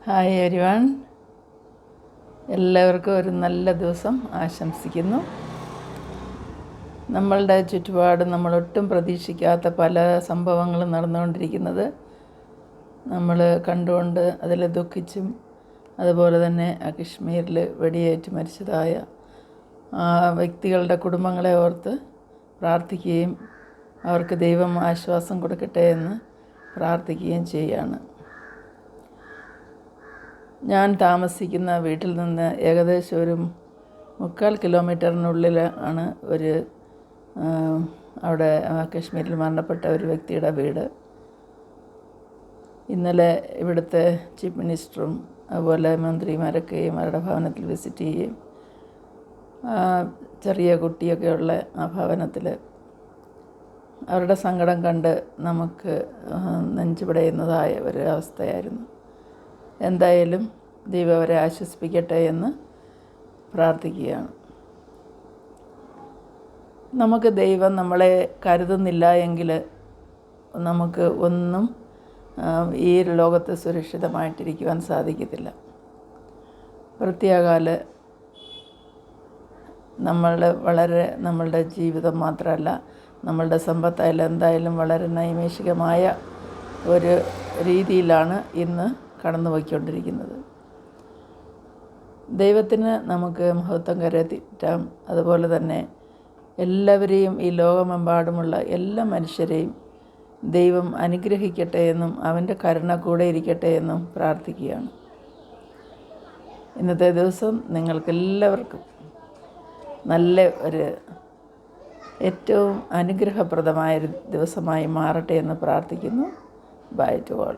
Hi everyone, എല്ലാവർക്കും ഒരു നല്ല ദിവസം ആശംസിക്കുന്നു. നമ്മളുടെ ചുറ്റുപാട് നമ്മളൊട്ടും പ്രതീക്ഷിക്കാത്ത പല സംഭവങ്ങളും നടന്നുകൊണ്ടിരിക്കുന്നത് നമ്മൾ കണ്ടുകൊണ്ട് അതിൽ ദുഃഖിച്ചും, അതുപോലെ തന്നെ കശ്മീരിൽ വെടിയേറ്റ് മരിച്ചതായ വ്യക്തികളുടെ കുടുംബങ്ങളെ ഓർത്ത് പ്രാർത്ഥിക്കുകയും അവർക്ക് ദൈവം ആശ്വാസം കൊടുക്കട്ടെ എന്ന് പ്രാർത്ഥിക്കുകയും ചെയ്യുകയാണ്. ഞാൻ താമസിക്കുന്ന വീട്ടിൽ നിന്ന് ഏകദേശം ഒരു 3/4 കിലോമീറ്ററിനുള്ളിൽ ആണ് അവിടെ കശ്മീരിൽ മരണപ്പെട്ട ഒരു വ്യക്തിയുടെ വീട്. ഇന്നലെ ഇവിടുത്തെ ചീഫ് മിനിസ്റ്ററും അതുപോലെ മന്ത്രിമാരൊക്കെയും അവരുടെ ഭവനത്തിൽ വിസിറ്റ് ചെയ്യുകയും ചെറിയ കുട്ടിയൊക്കെ ഉള്ള ആ ഭവനത്തിൽ അവരുടെ സങ്കടം കണ്ട് നമുക്ക് നെഞ്ചു പിടയുന്നതായ ഒരു അവസ്ഥയായിരുന്നു. എന്തായാലും ദൈവം അവരെ ആശ്വസിപ്പിക്കട്ടെ എന്ന് പ്രാർത്ഥിക്കുകയാണ്. നമുക്ക് ദൈവം നമ്മളെ കരുതുന്നില്ല എങ്കിൽ നമുക്ക് ഒന്നും ഈ ലോകത്ത് സുരക്ഷിതമായിട്ടിരിക്കുവാൻ സാധിക്കത്തില്ല. പ്രത്യേകാൽ നമ്മളുടെ ജീവിതം മാത്രമല്ല, നമ്മളുടെ സമ്പത്തായാലും എന്തായാലും വളരെ നൈമിഷികമായ ഒരു രീതിയിലാണ് ഇന്ന് കടന്നു പോയിക്കൊണ്ടിരിക്കുന്നത്. ദൈവത്തിന് നമുക്ക് മഹത്വം കരയറ്റാം. അതുപോലെ തന്നെ എല്ലാവരെയും, ഈ ലോകമെമ്പാടുമുള്ള എല്ലാ മനുഷ്യരെയും ദൈവം അനുഗ്രഹിക്കട്ടെ എന്നും അവൻ്റെ കരുണ കൂടെ ഇരിക്കട്ടെ എന്നും പ്രാർത്ഥിക്കുകയാണ്. ഇന്നത്തെ ദിവസം നിങ്ങൾക്കെല്ലാവർക്കും നല്ല ഒരു ഏറ്റവും അനുഗ്രഹപ്രദമായൊരു ദിവസമായി മാറട്ടെ എന്ന് പ്രാർത്ഥിക്കുന്നു. Bye to all.